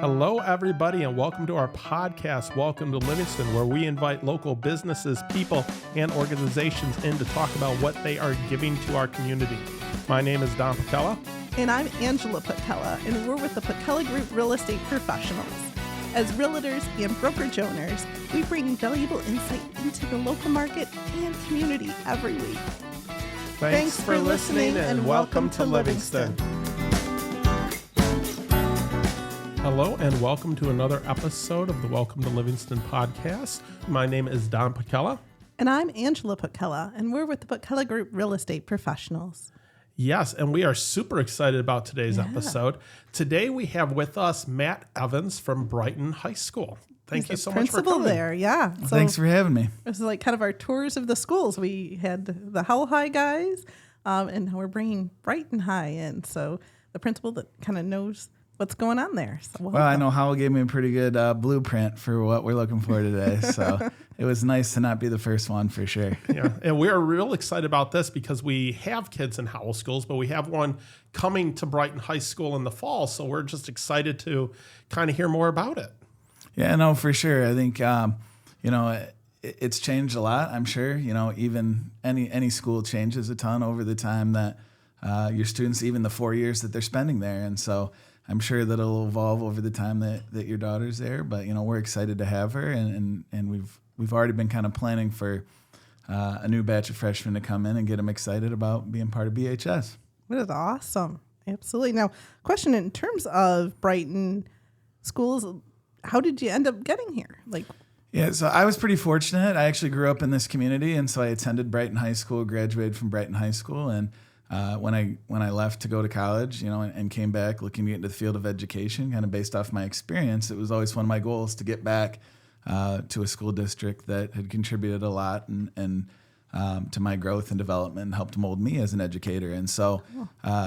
Hello, everybody, and welcome to our podcast, Welcome to Livingston, where we invite local businesses, people, and organizations in to talk about what they are giving to our community. My name is Don Patella. And I'm Angela Patella, and we're with the Patella Group Real Estate Professionals. As realtors and brokerage owners, we bring valuable insight into the local market and community every week. Thanks for listening, and welcome to Livingston. Hello, and welcome to another episode of the Welcome to Livingston podcast. My name is Don Patella. And I'm Angela Patella, and we're with the Patella Group Real Estate Professionals. Yes, and we are super excited about today's episode. Today we have with us Matt Evans from Brighton High School. Thank you so much for coming. Principal there, yeah. So thanks for having me. This is like kind of our tours of the schools. We had the Howell High guys, and now we're bringing Brighton High in. So the principal that kind of knows what's going on there. So well, I know Howell gave me a pretty good blueprint for what we're looking for today. So it was nice to not be the first one for sure. Yeah, and we're real excited about this because we have kids in Howell schools, but we have one coming to Brighton High School in the fall. So we're just excited to kind of hear more about it. Yeah, no, for sure. I think, it's changed a lot, I'm sure. You know, even any school changes a ton over the time that your students, even the 4 years that they're spending there. And so I'm sure that it'll evolve over the time that your daughter's there, but we're excited to have her, and we've already been kind of planning for a new batch of freshmen to come in and get them excited about being part of BHS. That is awesome. Absolutely. Now, question in terms of Brighton schools, how did you end up getting here? Yeah, so I was pretty fortunate. I actually grew up in this community, and so I attended Brighton High School, graduated from Brighton High School, and when I left to go to college, and came back looking to get into the field of education, kind of based off my experience, it was always one of my goals to get back to a school district that had contributed a lot and to my growth and development and helped mold me as an educator. And so,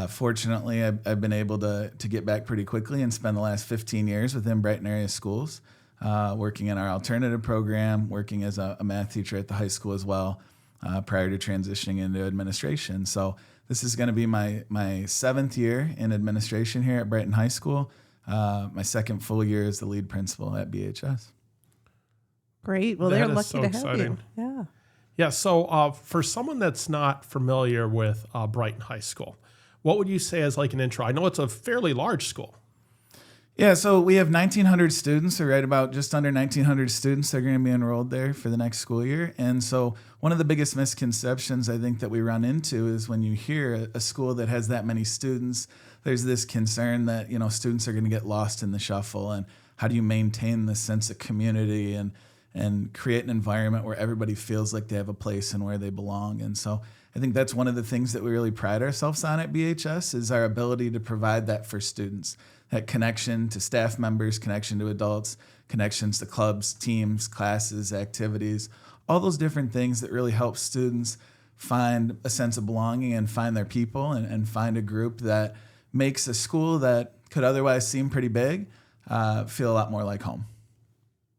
fortunately, I've been able to get back pretty quickly and spend the last 15 years within Brighton area schools, working in our alternative program, working as a math teacher at the high school as well, prior to transitioning into administration. So this is going to be my seventh year in administration here at Brighton High School. My second full year as the lead principal at BHS. Great. Well, they're lucky to have you. Yeah. Yeah. So for someone that's not familiar with Brighton High School, what would you say as like an intro? I know it's a fairly large school. Yeah, so we have 1,900 students, or right about just under 1,900 students that are going to be enrolled there for the next school year. And so one of the biggest misconceptions I think that we run into is when you hear a school that has that many students, there's this concern that, students are going to get lost in the shuffle. And how do you maintain this sense of community and create an environment where everybody feels like they have a place and where they belong? And so I think that's one of the things that we really pride ourselves on at BHS is our ability to provide that for students. That connection to staff members, connection to adults, connections to clubs, teams, classes, activities, all those different things that really help students find a sense of belonging and find their people and find a group that makes a school that could otherwise seem pretty big feel a lot more like home.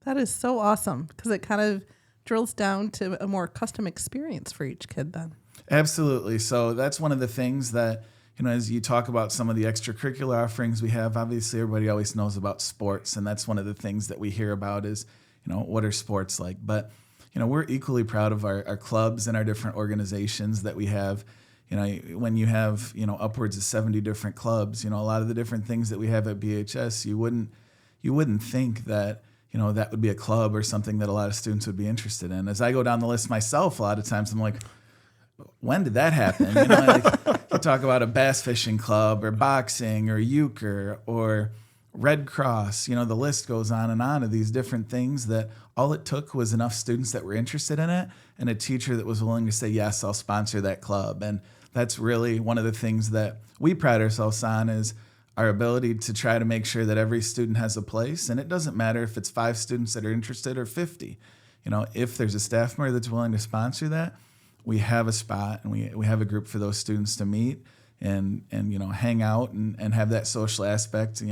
That is so awesome because it kind of drills down to a more custom experience for each kid then. Absolutely. So that's one of the things that, as you talk about some of the extracurricular offerings we have, obviously everybody always knows about sports, and that's one of the things that we hear about is, what are sports like? But, we're equally proud of our clubs and our different organizations that we have. When you have, upwards of 70 different clubs, a lot of the different things that we have at BHS, you wouldn't think that, that would be a club or something that a lot of students would be interested in. As I go down the list myself, a lot of times I'm like, when did that happen? You talk about a bass fishing club or boxing or euchre or Red Cross. The list goes on and on of these different things that all it took was enough students that were interested in it and a teacher that was willing to say, yes, I'll sponsor that club. And that's really one of the things that we pride ourselves on is our ability to try to make sure that every student has a place. And it doesn't matter if it's 5 students that are interested or 50. If there's a staff member that's willing to sponsor that, we have a spot and we have a group for those students to meet and hang out and have that social aspect,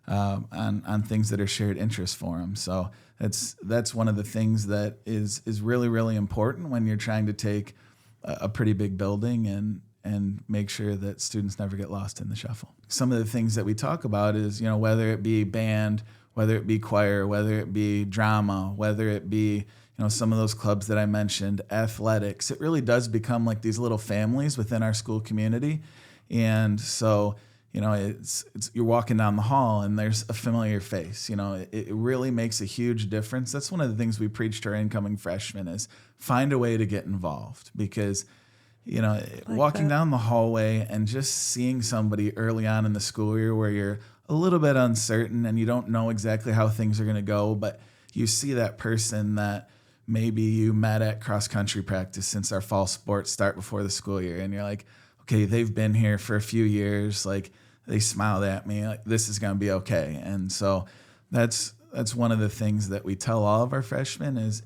on things that are shared interests for them. So that's one of the things that is really, really important when you're trying to take a pretty big building and make sure that students never get lost in the shuffle. Some of the things that we talk about is, whether it be band, whether it be choir, whether it be drama, whether it be, some of those clubs that I mentioned, athletics, it really does become like these little families within our school community. And so, it's you're walking down the hall and there's a familiar face. It really makes a huge difference. That's one of the things we preach to our incoming freshmen is find a way to get involved, because walking down the hallway and just seeing somebody early on in the school year where you're a little bit uncertain and you don't know exactly how things are going to go, but you see that person that maybe you met at cross-country practice since our fall sports start before the school year, and you're like, okay, they've been here for a few years, like they smiled at me, like this is going to be okay. And so that's one of the things that we tell all of our freshmen is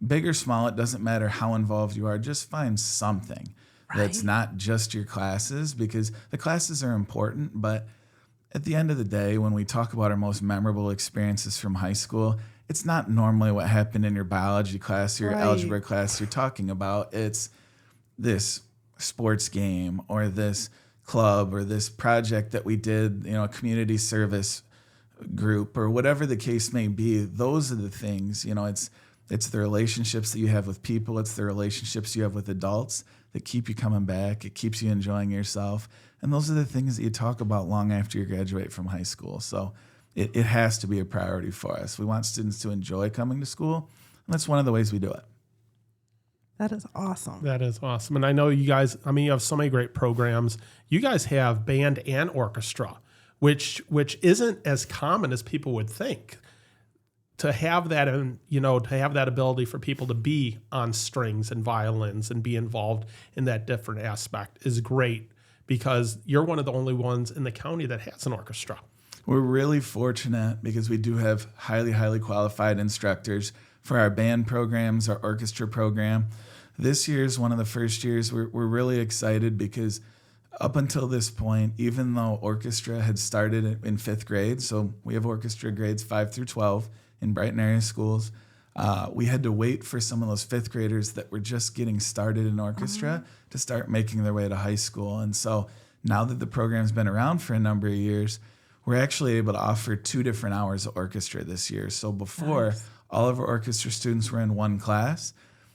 big or small, it doesn't matter how involved you are, just find something that's not just your classes, because the classes are important, but at the end of the day, when we talk about our most memorable experiences from high school, it's not normally what happened in your biology class or your algebra class you're talking about. It's this sports game or this club or this project that we did, a community service group or whatever the case may be. Those are the things, it's the relationships that you have with people. It's the relationships you have with adults that keep you coming back. It keeps you enjoying yourself. And those are the things that you talk about long after you graduate from high school. So it has to be a priority for us. We want students to enjoy coming to school, and that's one of the ways we do it. That is awesome. That is awesome. And I know you guys, you have so many great programs. You guys have band and orchestra, which isn't as common as people would think. To have that, and to have that ability for people to be on strings and violins and be involved in that different aspect is great, because you're one of the only ones in the county that has an orchestra. We're really fortunate because we do have highly, highly qualified instructors for our band programs, our orchestra program. This year is one of the first years we're really excited, because up until this point, even though orchestra had started in fifth grade, so we have orchestra grades 5 through 12 in Brighton area schools, we had to wait for some of those fifth graders that were just getting started in orchestra to start making their way to high school. And so now that the program's been around for a number of years, we're actually able to offer 2 different hours of orchestra this year. So before, all of our orchestra students were in one class.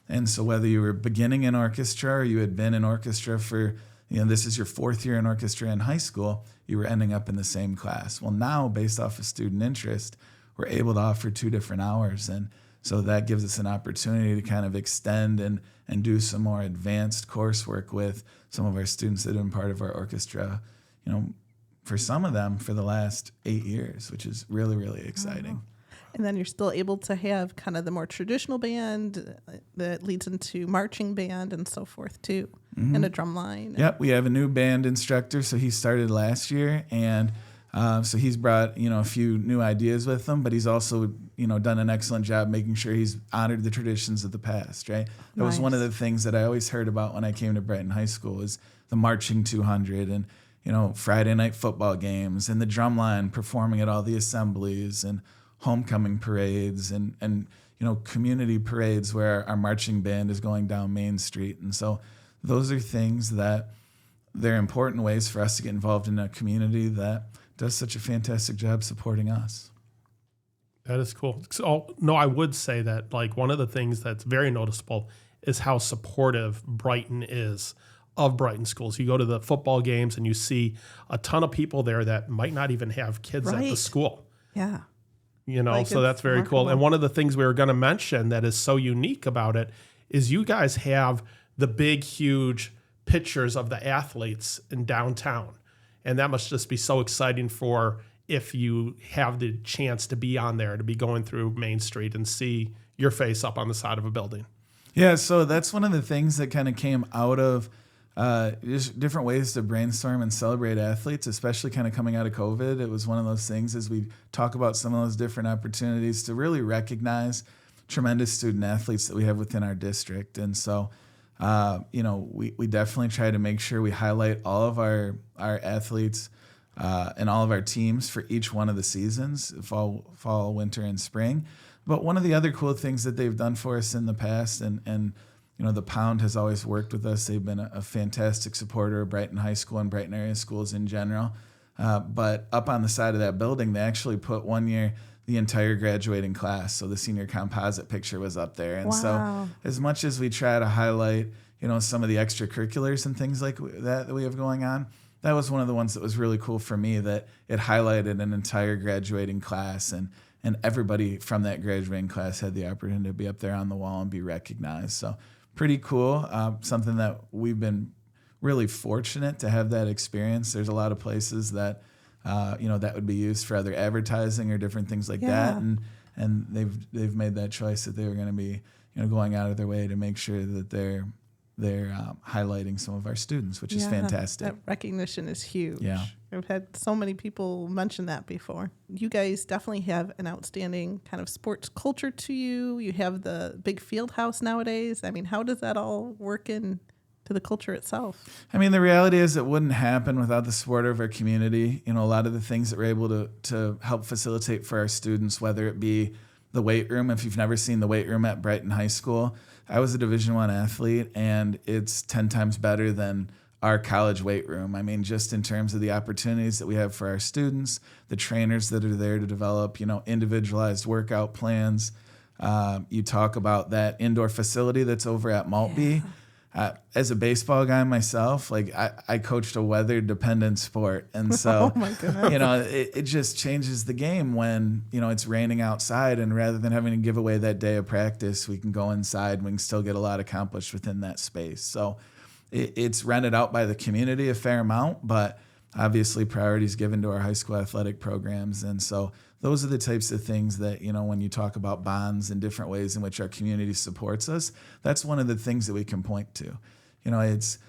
And so whether you were beginning in orchestra or you had been in orchestra for, this is your 4th year in orchestra in high school, you were ending up in the same class. Well, now, based off of student interest, we're able to offer 2 different hours. And so that gives us an opportunity to kind of extend and do some more advanced coursework with some of our students that have been part of our orchestra, for some of them for the last 8 years, which is really, really exciting. And then you're still able to have kind of the more traditional band that leads into marching band and so forth too, and a drum line. Yep, we have a new band instructor, so he started last year, and so he's brought a few new ideas with him, but he's also done an excellent job making sure he's honored the traditions of the past. Right, that was one of the things that I always heard about when I came to Brighton High School is the marching 200 and Friday night football games and the drum line performing at all the assemblies and homecoming parades and community parades where our marching band is going down Main Street. And so those are things that they're important ways for us to get involved in a community that does such a fantastic job supporting us. That is cool. So, no, I would say that one of the things that's very noticeable is how supportive Brighton is of Brighton schools. You go to the football games and you see a ton of people there that might not even have kids at the school. Yeah. So that's very cool. And one of the things we were going to mention that is so unique about it is you guys have the big, huge pictures of the athletes in downtown. And that must just be so exciting for if you have the chance to be on there, to be going through Main Street and see your face up on the side of a building. Yeah, so that's one of the things that kind of came out of just different ways to brainstorm and celebrate athletes, especially kind of coming out of COVID. It was one of those things as we talk about some of those different opportunities to really recognize tremendous student athletes that we have within our district. And so, we definitely try to make sure we highlight all of our athletes and all of our teams for each one of the seasons, fall, winter, and spring. But one of the other cool things that they've done for us in the past and the Pound has always worked with us. They've been a fantastic supporter of Brighton High School and Brighton area schools in general. But up on the side of that building, they actually put one year the entire graduating class. So the senior composite picture was up there. And so as much as we try to highlight, some of the extracurriculars and things like that we have going on, that was one of the ones that was really cool for me, that it highlighted an entire graduating class, and everybody from that graduating class had the opportunity to be up there on the wall and be recognized. So pretty cool. Something that we've been really fortunate to have that experience. There's a lot of places that that would be used for other advertising or different things like that, and they've made that choice that they were going to be going out of their way to make sure that they're highlighting some of our students, which is fantastic. That recognition is huge. Yeah. I've had so many people mention that before. You guys definitely have an outstanding kind of sports culture to you. You have the big field house nowadays. I mean, how does that all work in to the culture itself? I mean, the reality is it wouldn't happen without the support of our community. A lot of the things that we're able to help facilitate for our students, whether it be the weight room. If you've never seen the weight room at Brighton High School, I was a Division I athlete, and it's 10 times better than our college weight room. I mean, just in terms of the opportunities that we have for our students, the trainers that are there to develop, individualized workout plans. You talk about that indoor facility that's over at Maltby. As a baseball guy myself, I coached a weather-dependent sport, and so oh my goodness. It just changes the game when it's raining outside, and rather than having to give away that day of practice, we can go inside and we can still get a lot accomplished within that space. So it's rented out by the community a fair amount, but obviously priorities given to our high school athletic programs, and so those are the types of things that, when you talk about bonds and different ways in which our community supports us, that's one of the things that we can point to. It's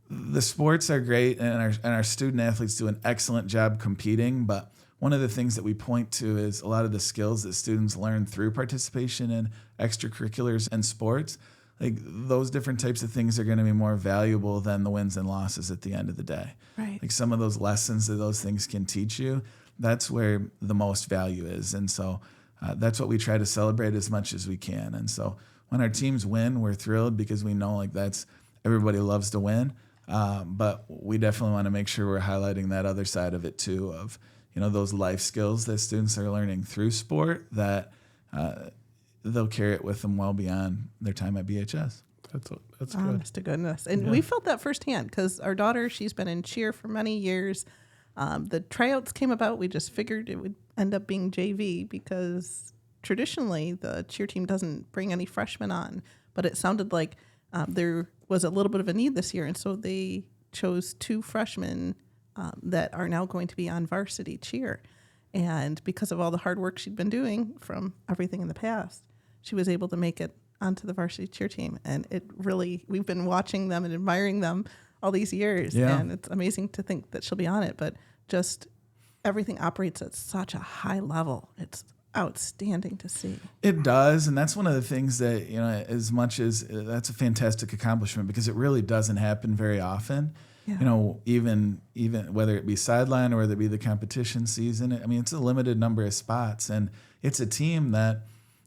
the sports are great, and our student athletes do an excellent job competing, but one of the things that we point to is a lot of the skills that students learn through participation in extracurriculars and sports. Those different types of things are going to be more valuable than the wins and losses at the end of the day. Right. Some of those lessons that those things can teach you, that's where the most value is. And so that's what we try to celebrate as much as we can. And so when our teams win, we're thrilled because we know that's everybody loves to win. But we definitely want to make sure we're highlighting that other side of it too, of, those life skills that students are learning through sport, that they'll carry it with them well beyond their time at BHS. That's good. Honest to goodness. And we felt that firsthand because our daughter, she's been in cheer for many years. The tryouts came about. We just figured it would end up being JV because traditionally the cheer team doesn't bring any freshmen on. But it sounded like there was a little bit of a need this year. And so they chose 2 freshmen that are now going to be on varsity cheer. And because of all the hard work she'd been doing from everything in the past, she was able to make it onto the varsity cheer team. And it really, we've been watching them and admiring them all these years. Yeah. And it's amazing to think that she'll be on it. But just everything operates at such a high level. It's outstanding to see. It does. And that's one of the things that, as much as that's a fantastic accomplishment, because it really doesn't happen very often. Yeah. Even whether it be sideline or whether it be the competition season, it's a limited number of spots. And it's a team that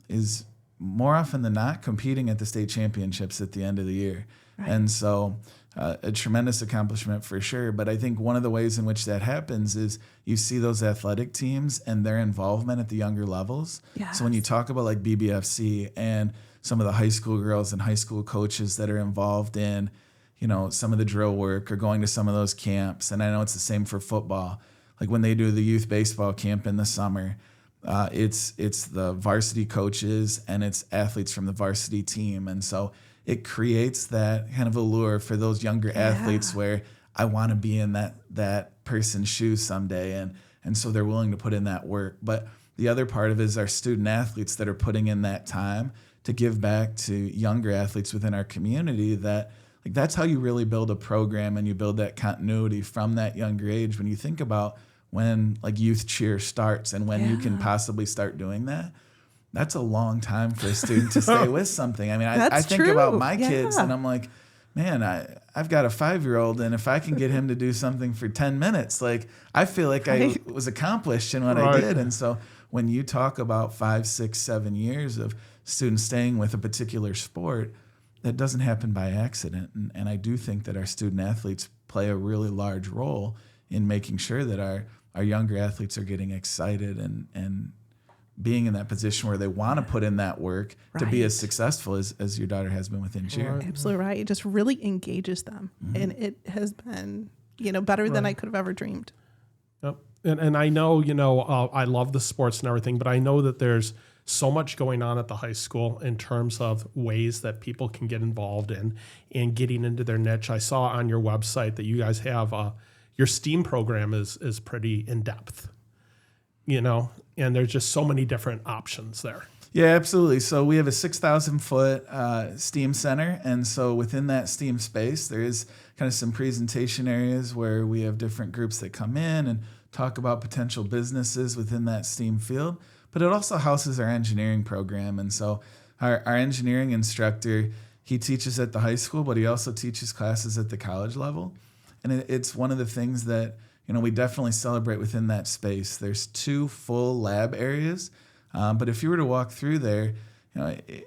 is more often than not competing at the state championships at the end of the year. Right. And so a tremendous accomplishment for sure. But I think one of the ways in which that happens is you see those athletic teams and their involvement at the younger levels. Yes. So when you talk about BBFC and some of the high school girls and high school coaches that are involved in, some of the drill work or going to some of those camps. And I know it's the same for football. When they do the youth baseball camp in the summer, it's the varsity coaches and it's athletes from the varsity team. And so it creates that kind of allure for those younger athletes where I want to be in that person's shoes someday. And so they're willing to put in that work. But the other part of it is our student athletes that are putting in that time to give back to younger athletes within our community. That's how you really build a program, and you build that continuity from that younger age. When you think about when youth cheer starts and when you can possibly start doing that, that's a long time for a student to stay with something. I think about my kids and I'm like, man, I've got a 5-year-old, and if I can get him to do something for 10 minutes, I feel like I was accomplished in what I did. And so when you talk about 5, 6, 7 years of students staying with a particular sport, that doesn't happen by accident. And I do think that our student athletes play a really large role in making sure that our younger athletes are getting excited and being in that position where they want to put in that work to be as successful as your daughter has been within cheer. Right. Absolutely right. It just really engages them. And it has been, better than I could have ever dreamed. Yep. And I know, I love the sports and everything, but I know that there's so much going on at the high school in terms of ways that people can get involved in and getting into their niche. I saw on your website that you guys have your STEAM program is pretty in depth, and there's just so many different options there. Yeah, absolutely. So we have a 6,000 foot STEAM center. And so within that STEAM space, there is kind of some presentation areas where we have different groups that come in and talk about potential businesses within that STEAM field. But it also houses our engineering program. And so our engineering instructor, he teaches at the high school, but he also teaches classes at the college level. And it's one of the things that, we definitely celebrate within that space. There's 2 full lab areas. But if you were to walk through there,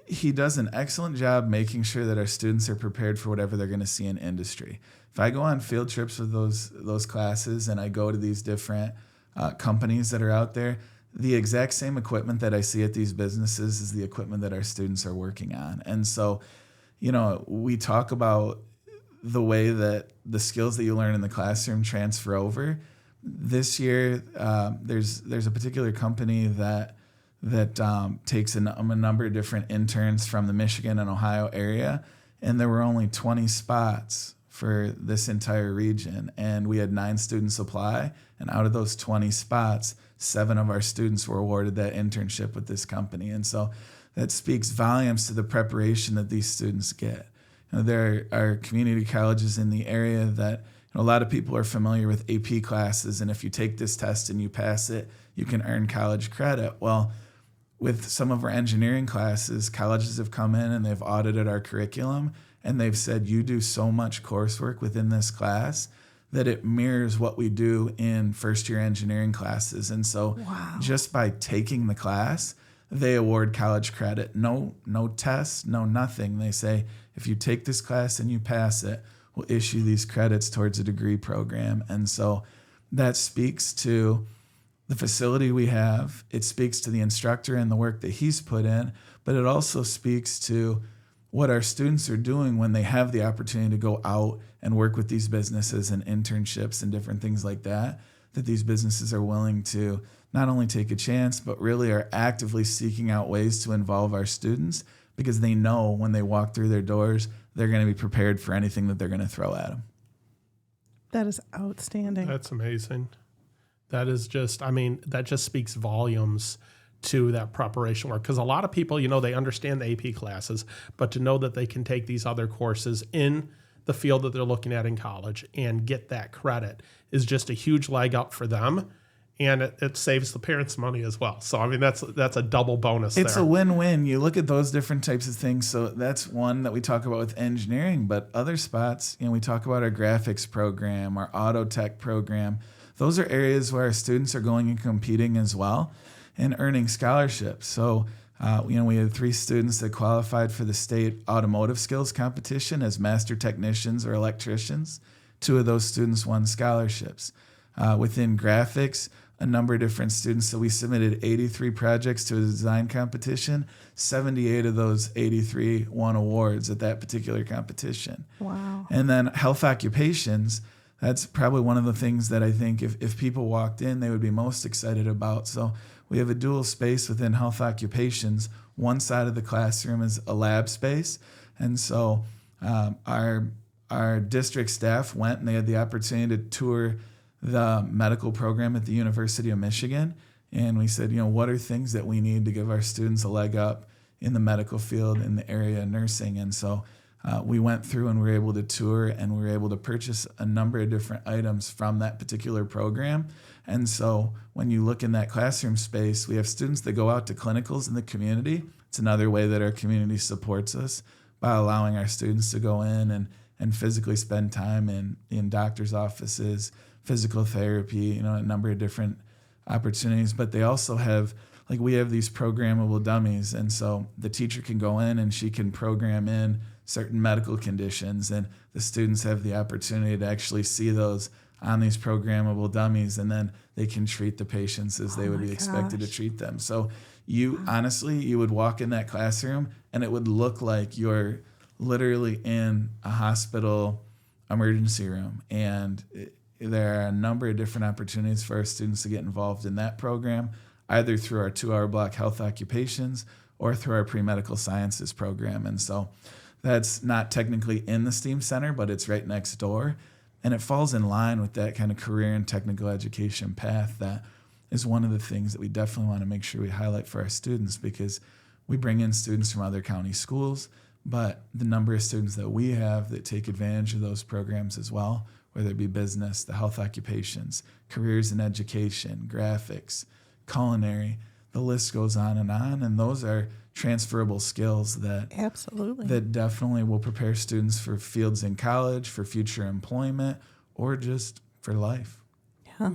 he does an excellent job making sure that our students are prepared for whatever they're going to see in industry. If I go on field trips with those classes and I go to these different companies that are out there, the exact same equipment that I see at these businesses is the equipment that our students are working on. And so, we talk about the way that the skills that you learn in the classroom transfer over. This year, there's a particular company that takes a number of different interns from the Michigan and Ohio area, and there were only 20 spots for this entire region, and we had 9 students apply, and out of those 20 spots, 7 of our students were awarded that internship with this company. And so that speaks volumes to the preparation that these students get. There are community colleges in the area that a lot of people are familiar with AP classes, and if you take this test and you pass it, you can earn college credit. Well, with some of our engineering classes, colleges have come in and they've audited our curriculum, and they've said, you do so much coursework within this class that it mirrors what we do in first-year engineering classes. And so just by taking the class, they award college credit. No tests, no nothing. They say, if you take this class and you pass it, we'll issue these credits towards a degree program. And so that speaks to the facility we have. It speaks to the instructor and the work that he's put in, but it also speaks to what our students are doing when they have the opportunity to go out and work with these businesses and internships and different things like that these businesses are willing to not only take a chance, but really are actively seeking out ways to involve our students, because they know when they walk through their doors, they're going to be prepared for anything that they're going to throw at them. That is outstanding. That's amazing. That is just, that just speaks volumes to that preparation work. Because a lot of people, they understand the AP classes, but to know that they can take these other courses in the field that they're looking at in college and get that credit is just a huge leg up for them. And it saves the parents money as well. So, that's a double bonus. It's a win-win. You look at those different types of things. So that's one that we talk about with engineering, but other spots, we talk about our graphics program, our auto tech program. Those are areas where our students are going and competing as well and earning scholarships. So, we had 3 students that qualified for the state automotive skills competition as master technicians or electricians. 2 of those students won scholarships. Within graphics, a number of different students. So we submitted 83 projects to a design competition. 78 of those 83 won awards at that particular competition. Wow. And then health occupations, that's probably one of the things that I think if people walked in, they would be most excited about. So we have a dual space within health occupations. One side of the classroom is a lab space. And so our district staff went and they had the opportunity to tour the medical program at the University of Michigan. And we said, what are things that we need to give our students a leg up in the medical field in the area of nursing? And so we went through and we were able to tour and we were able to purchase a number of different items from that particular program. And so when you look in that classroom space, we have students that go out to clinicals in the community. It's another way that our community supports us by allowing our students to go in and physically spend time in doctor's offices, physical therapy, a number of different opportunities. But they also have, we have these programmable dummies. And so the teacher can go in and she can program in certain medical conditions, and the students have the opportunity to actually see those on these programmable dummies, and then they can treat the patients as they would be expected to treat them. So you would walk in that classroom and it would look like you're literally in a hospital emergency room. And there are a number of different opportunities for our students to get involved in that program, either through our 2-hour block health occupations or through our pre-medical sciences program. And so that's not technically in the STEAM Center, but it's right next door. And it falls in line with that kind of career and technical education path that is one of the things that we definitely want to make sure we highlight for our students, because we bring in students from other county schools, but the number of students that we have that take advantage of those programs as well, whether it be business, the health occupations, careers in education, graphics, culinary, the list goes on. And those are transferable skills that absolutely that definitely will prepare students for fields in college, for future employment, or just for life. Yeah.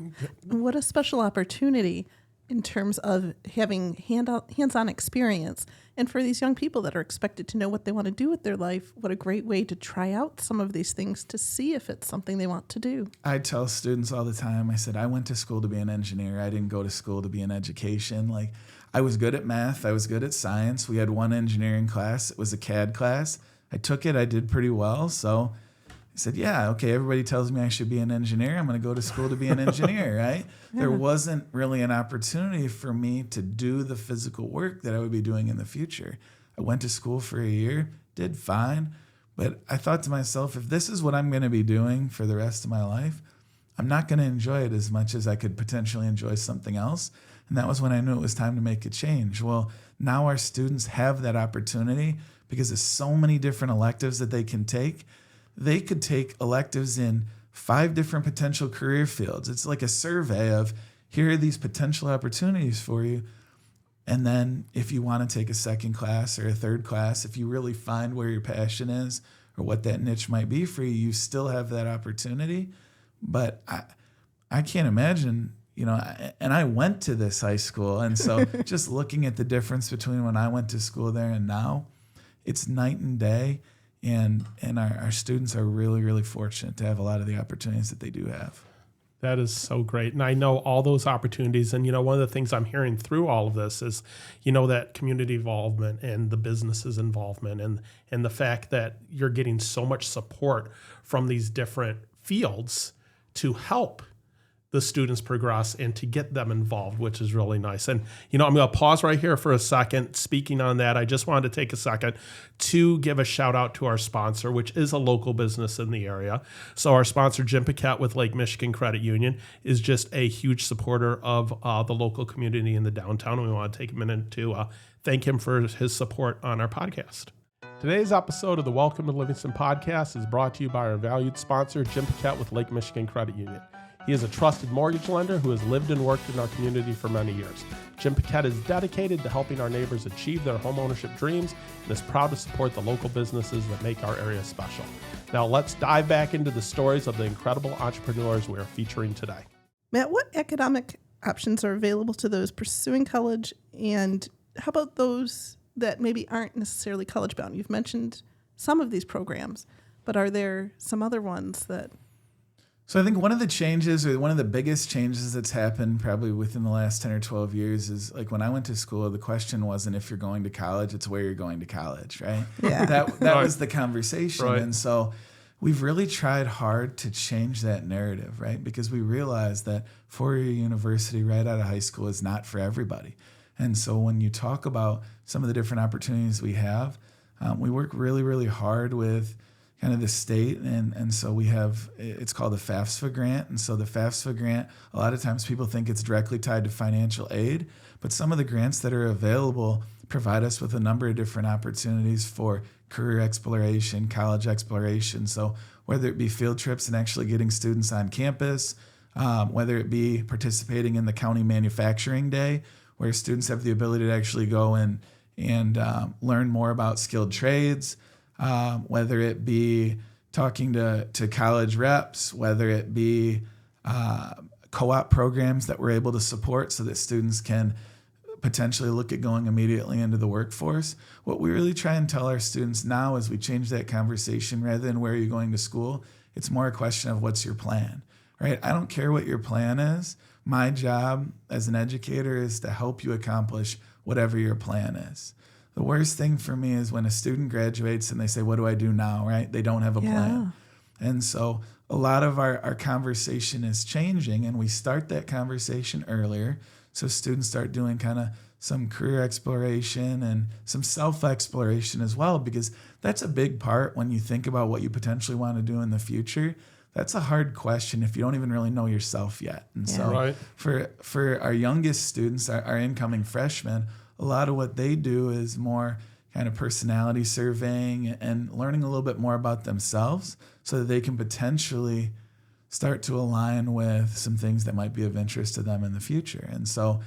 What a special opportunity in terms of having hands-on experience. And for these young people that are expected to know what they want to do with their life, what a great way to try out some of these things to see if it's something they want to do. I tell students all the time, I said, I went to school to be an engineer. I didn't go to school to be in education. Like, I was good at math. I was good at science. We had one engineering class. It was a CAD class. I took it. I did pretty well. So I said, yeah, okay, everybody tells me I should be an engineer. I'm going to go to school to be an engineer, right? Yeah. There wasn't really an opportunity for me to do the physical work that I would be doing in the future. I went to school for a year, did fine, but I thought to myself, if this is what I'm going to be doing for the rest of my life, I'm not going to enjoy it as much as I could potentially enjoy something else. And that was when I knew it was time to make a change. Well, now our students have that opportunity because there's so many different electives that they can take. They could take electives in 5 different potential career fields. It's like a survey of, here are these potential opportunities for you. And then if you want to take a second class or a third class, if you really find where your passion is or what that niche might be for you, you still have that opportunity. But I can't imagine, and I went to this high school. And so just looking at the difference between when I went to school there and now, it's night and day. And our students are really, really fortunate to have a lot of the opportunities that they do have. That is so great. And I know all those opportunities. And, one of the things I'm hearing through all of this is, that community involvement and the business's involvement and the fact that you're getting so much support from these different fields to help the students progress and to get them involved, which is really nice. And, I'm going to pause right here for a second. Speaking on that, I just wanted to take a second to give a shout out to our sponsor, which is a local business in the area. So our sponsor, Jim Paquette with Lake Michigan Credit Union, is just a huge supporter of the local community in the downtown. And we want to take a minute to thank him for his support on our podcast. Today's episode of the Welcome to Livingston podcast is brought to you by our valued sponsor, Jim Paquette with Lake Michigan Credit Union. He is a trusted mortgage lender who has lived and worked in our community for many years. Jim Paquette is dedicated to helping our neighbors achieve their homeownership dreams and is proud to support the local businesses that make our area special. Now let's dive back into the stories of the incredible entrepreneurs we are featuring today. Matt, what economic options are available to those pursuing college, and how about those that maybe aren't necessarily college bound? You've mentioned some of these programs, but are there some other ones that... So I think one of the changes, or one of the biggest changes that's happened probably within the last 10 or 12 years is, like, when I went to school, the question wasn't if you're going to college, it's where you're going to college, right? Yeah. That Right. was the conversation. Right. And so we've really tried hard to change that narrative, right? Because we realized that four-year university right out of high school is not for everybody. And so when you talk about some of the different opportunities we have, we work really, really hard with kind of the state. And so we have, it's called the FAFSA grant. And so the FAFSA grant, a lot of times people think it's directly tied to financial aid, but some of the grants that are available provide us with a number of different opportunities for career exploration, college exploration. So whether it be field trips and actually getting students on campus, whether it be participating in the county manufacturing day, where students have the ability to actually go and learn more about skilled trades, whether it be talking to college reps, whether it be co-op programs that we're able to support so that students can potentially look at going immediately into the workforce. What we really try and tell our students now is we change that conversation rather than where are you going to school. It's more a question of what's your plan, right? I don't care what your plan is. My job as an educator is to help you accomplish whatever your plan is. The worst thing for me is when a student graduates and they say, what do I do now, right? They don't have a plan. And so a lot of our conversation is changing, and we start that conversation earlier. So students start doing kind of some career exploration and some self-exploration as well, because that's a big part when you think about what you potentially want to do in the future. That's a hard question if you don't even really know yourself yet. And so for our youngest students, our incoming freshmen, a lot of what they do is more kind of personality surveying and learning a little bit more about themselves so that they can potentially start to align with some things that might be of interest to them in the future. And so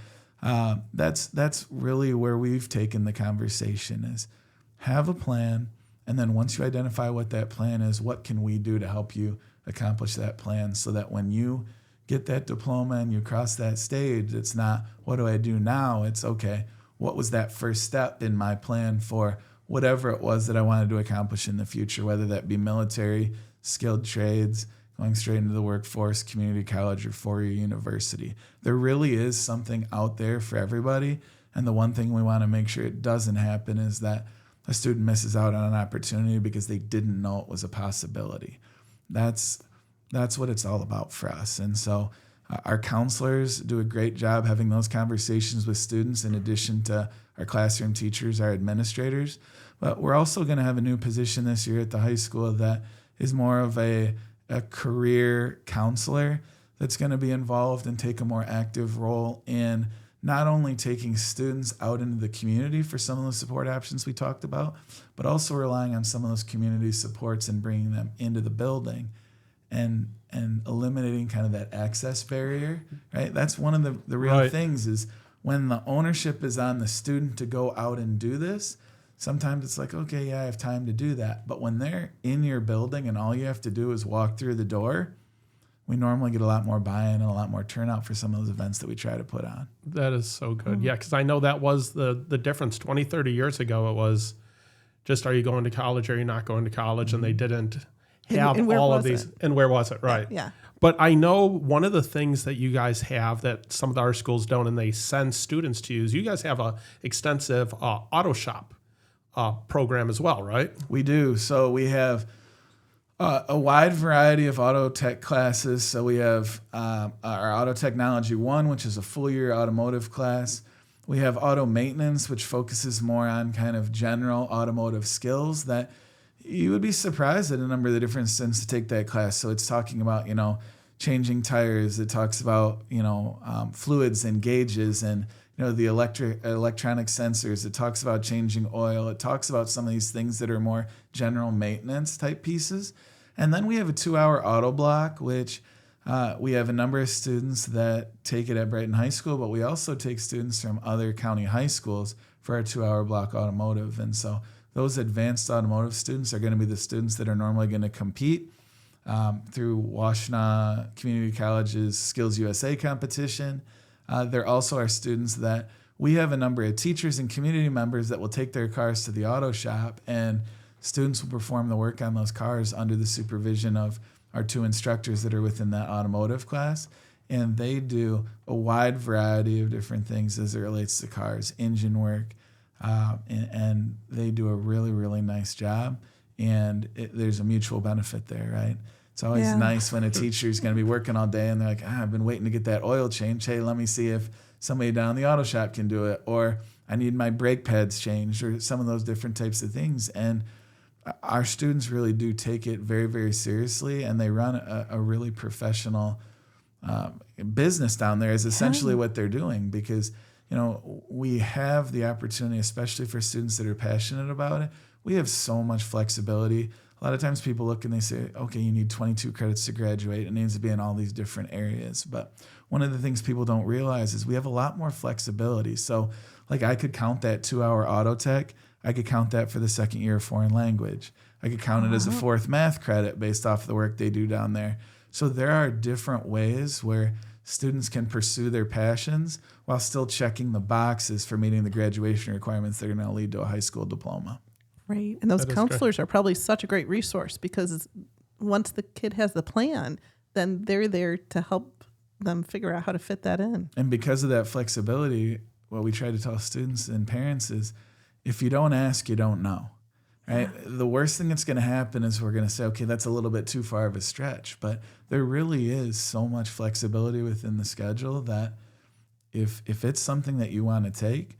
that's really where we've taken the conversation is have a plan. And then once you identify what that plan is, what can we do to help you accomplish that plan so that when you get that diploma and you cross that stage, it's not, what do I do now? It's, okay, what was that first step in my plan for whatever it was that I wanted to accomplish in the future, whether that be military, skilled trades, going straight into the workforce, community college, or four-year university. There really is something out there for everybody. And the one thing we want to make sure it doesn't happen is that a student misses out on an opportunity because they didn't know it was a possibility. That's what it's all about for us. And so our counselors do a great job having those conversations with students in addition to our classroom teachers, our administrators. But we're also going to have a new position this year at the high school that is more of a career counselor that's going to be involved and take a more active role in not only taking students out into the community for some of the support options we talked about, but also relying on some of those community supports and bringing them into the building and eliminating kind of that access barrier, right? That's one of the real things is when the ownership is on the student to go out and do this, sometimes it's like, okay, yeah, I have time to do that. But when they're in your building and all you have to do is walk through the door, we normally get a lot more buy-in and a lot more turnout for some of those events that we try to put on. That is so good. Yeah, because I know that was the difference 20, 30 years ago. It was just, are you going to college or are you not going to college? And they didn't have and all of these. And where was it? Right. Yeah. But I know one of the things that you guys have that some of our schools don't and they send students to use, you guys have an extensive auto shop program as well, right? We do. So we have a wide variety of auto tech classes. So we have our Auto Technology 1, which is a full year automotive class. We have auto maintenance, which focuses more on kind of general automotive skills that you would be surprised at a number of the different students to take that class. So it's talking about, changing tires. It talks about, fluids and gauges and, the electronic sensors. It talks about changing oil. It talks about some of these things that are more general maintenance type pieces. And then we have a 2-hour auto block, which we have a number of students that take it at Brighton High School, but we also take students from other county high schools for our 2-hour block automotive. And so those advanced automotive students are going to be the students that are normally going to compete through Washtenaw Community College's Skills USA competition. There also are students that we have a number of teachers and community members that will take their cars to the auto shop, and students will perform the work on those cars under the supervision of our 2 instructors that are within that automotive class. And they do a wide variety of different things as it relates to cars, engine work, and they do a really, really nice job. And there's a mutual benefit there, right? It's always nice when a teacher is going to be working all day and they're like, I've been waiting to get that oil change. Hey, let me see if somebody down the auto shop can do it. Or I need my brake pads changed, or some of those different types of things. And our students really do take it very, very seriously, and they run a really professional business down there is essentially what they're doing, because, we have the opportunity, especially for students that are passionate about it. We have so much flexibility. A lot of times people look and they say, okay, you need 22 credits to graduate. It needs to be in all these different areas. But one of the things people don't realize is we have a lot more flexibility. So like I could count that 2-hour auto tech. I could count that for the second year of foreign language. I could count it as a 4th math credit based off the work they do down there. So there are different ways where students can pursue their passions while still checking the boxes for meeting the graduation requirements that are going to lead to a high school diploma. Right. And those That is counselors are probably such a great resource, because once the kid has the plan, then they're there to help them figure out how to fit that in. And because of that flexibility, what we try to tell students and parents is, if you don't ask, you don't know. Right? Yeah. The worst thing that's going to happen is we're going to say, okay, that's a little bit too far of a stretch. But there really is so much flexibility within the schedule that if it's something that you want to take,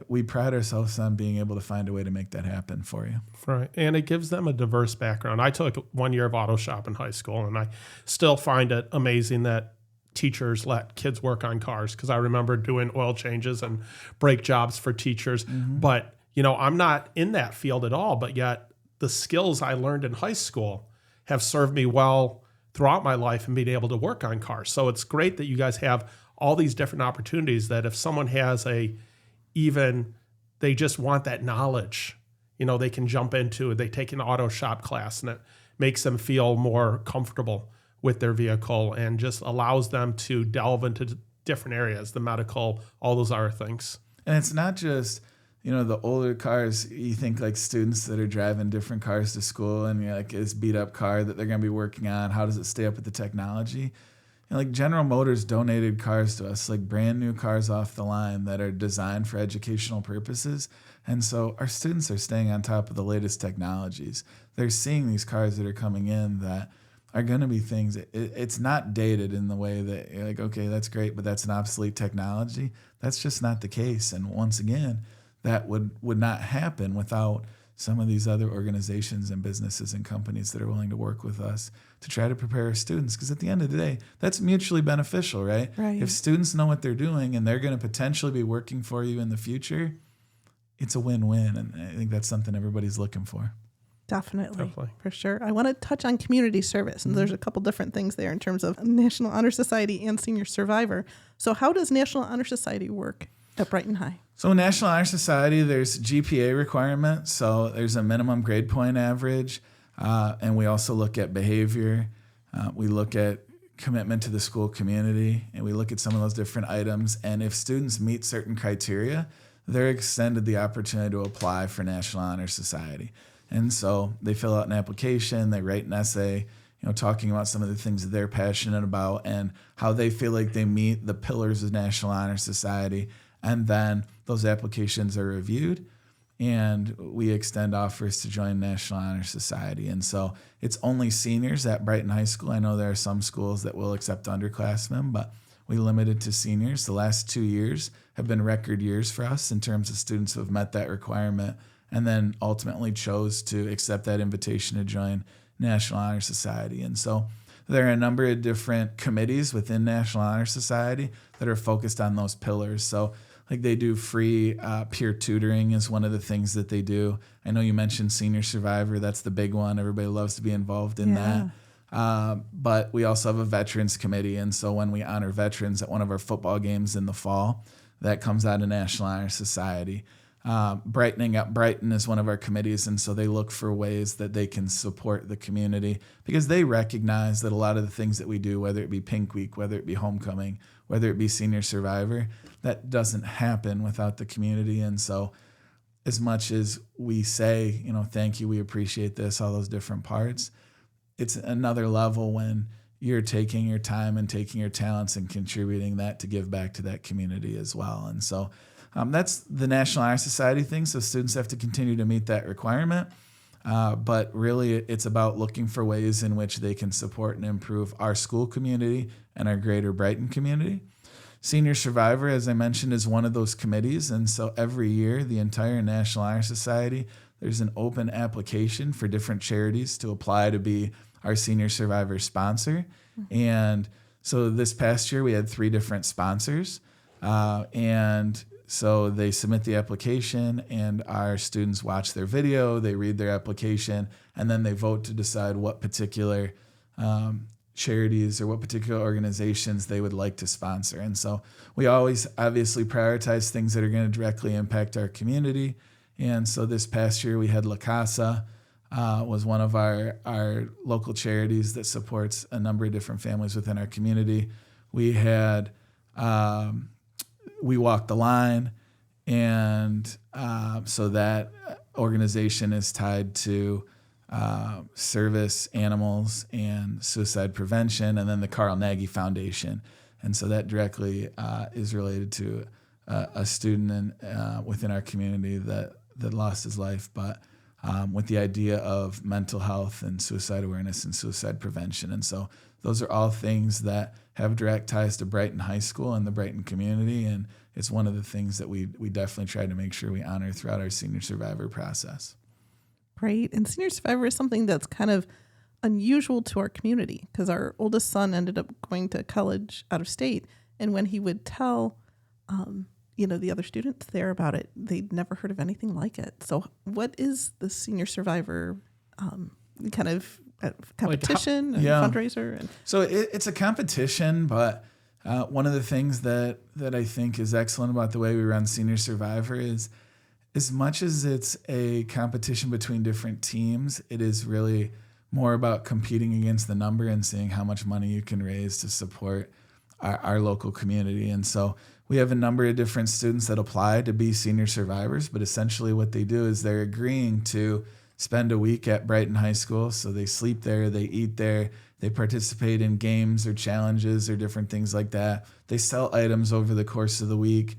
we pride ourselves on being able to find a way to make that happen for you. Right. And it gives them a diverse background. I took 1 year of auto shop in high school, and I still find it amazing that teachers let kids work on cars, because I remember doing oil changes and brake jobs for teachers. Mm-hmm. But I'm not in that field at all, but yet the skills I learned in high school have served me well throughout my life and being able to work on cars. So it's great that you guys have all these different opportunities, that if someone has they just want that knowledge, they can jump into it. They take an auto shop class, and it makes them feel more comfortable with their vehicle and just allows them to delve into different areas, the medical, all those other things. And it's not just the older cars. You think like students that are driving different cars to school, and like this beat up car that they're going to be working on, how does it stay up with the technology? Like General Motors donated cars to us, like brand new cars off the line that are designed for educational purposes. And so our students are staying on top of the latest technologies. They're seeing these cars that are coming in that are going to be things. It's not dated in the way that you're like, okay, that's great, but that's an obsolete technology. That's just not the case. And once again, that would not happen without some of these other organizations and businesses and companies that are willing to work with us to try to prepare our students. Because at the end of the day, that's mutually beneficial, right? If students know what they're doing and they're going to potentially be working for you in the future, it's a win-win. And I think that's something everybody's looking for. Definitely, for sure. I want to touch on community service, and there's a couple different things there in terms of National Honor Society and Senior Survivor. So how does National Honor Society work at Brighton High? So National Honor Society, there's GPA requirements. So there's a minimum grade point average, and we also look at behavior. We look at commitment to the school community, and we look at some of those different items. And if students meet certain criteria, they're extended the opportunity to apply for National Honor Society. And so they fill out an application, they write an essay, talking about some of the things that they're passionate about and how they feel like they meet the pillars of National Honor Society. And then those applications are reviewed, and we extend offers to join National Honor Society. And so it's only seniors at Brighton High School. I know there are some schools that will accept underclassmen, but we limit it to seniors. The last 2 years have been record years for us in terms of students who have met that requirement and then ultimately chose to accept that invitation to join National Honor Society. And so there are a number of different committees within National Honor Society that are focused on those pillars. So like they do free peer tutoring is one of the things that they do. I know you mentioned Senior Survivor. That's the big one. Everybody loves to be involved in that. But we also have a veterans committee. And so when we honor veterans at one of our football games in the fall, that comes out of National Honor Society. Brightening Up Brighton is one of our committees, and so they look for ways that they can support the community because they recognize that a lot of the things that we do, whether it be Pink Week, whether it be Homecoming, whether it be Senior Survivor, that doesn't happen without the community. And so as much as we say, thank you, we appreciate this, all those different parts, it's another level when you're taking your time and taking your talents and contributing that to give back to that community as well. And so that's the National Honor Society thing. So students have to continue to meet that requirement. But really, it's about looking for ways in which they can support and improve our school community and our greater Brighton community. Senior Survivor, as I mentioned, is one of those committees. And so every year, the entire National Honor Society, there's an open application for different charities to apply to be our Senior Survivor sponsor. Mm-hmm. And so this past year, we had 3 different sponsors. And so they submit the application, and our students watch their video, they read their application, and then they vote to decide what particular charities or what particular organizations they would like to sponsor. And so we always obviously prioritize things that are going to directly impact our community. And so this past year we had La Casa, was one of our local charities that supports a number of different families within our community. we had We Walk the Line, and so that organization is tied to service animals and suicide prevention, and then the Carl Nagy Foundation. And so that directly is related to a student within our community that lost his life, but with the idea of mental health and suicide awareness and suicide prevention. And so those are all things that have direct ties to Brighton High School and the Brighton community, and it's one of the things that we definitely try to make sure we honor throughout our senior survivor process. Great. And senior survivor is something that's kind of unusual to our community because our oldest son ended up going to college out of state. And when he would tell, the other students there about it, they'd never heard of anything like it. So what is the senior survivor kind of competition and fundraiser? So it's a competition, but one of the things that I think is excellent about the way we run Senior Survivor is, as much as it's a competition between different teams, it is really more about competing against the number and seeing how much money you can raise to support our local community. And so we have a number of different students that apply to be senior survivors, but essentially what they do is they're agreeing to spend a week at Brighton High School. So they sleep there, they eat there, they participate in games or challenges or different things like that. They sell items over the course of the week.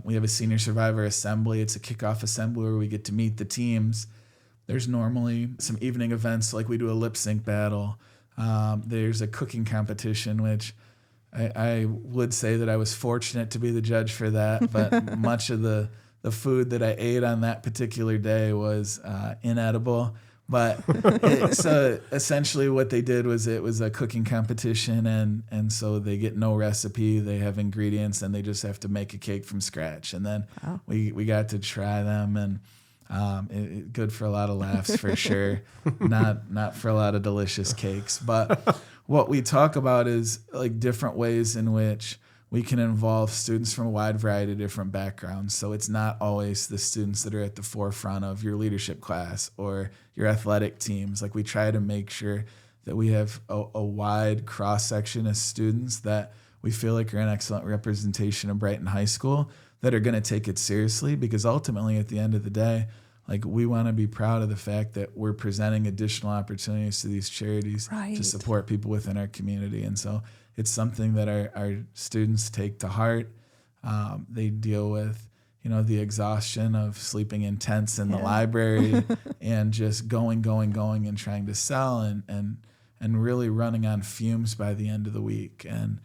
We have a senior survivor assembly. It's a kickoff assembly where we get to meet the teams. There's normally some evening events, like we do a lip sync battle. There's a cooking competition, which I would say that I was fortunate to be the judge for that, but much of the food that I ate on that particular day was inedible. But so essentially what they did was it was a cooking competition, and so they get no recipe. They have ingredients, and they just have to make a cake from scratch. And then we got to try them, and good for a lot of laughs for sure. Not for a lot of delicious cakes. But what we talk about is like different ways in which we can involve students from a wide variety of different backgrounds. So it's not always the students that are at the forefront of your leadership class or your athletic teams. Like we try to make sure that we have a wide cross-section of students that we feel like are an excellent representation of Brighton High School that are going to take it seriously, because ultimately at the end of the day, like we want to be proud of the fact that we're presenting additional opportunities to these charities to support people within our community. And so it's something that our students take to heart. They deal with, the exhaustion of sleeping in tents in the library and just going and trying to sell and really running on fumes by the end of the week, and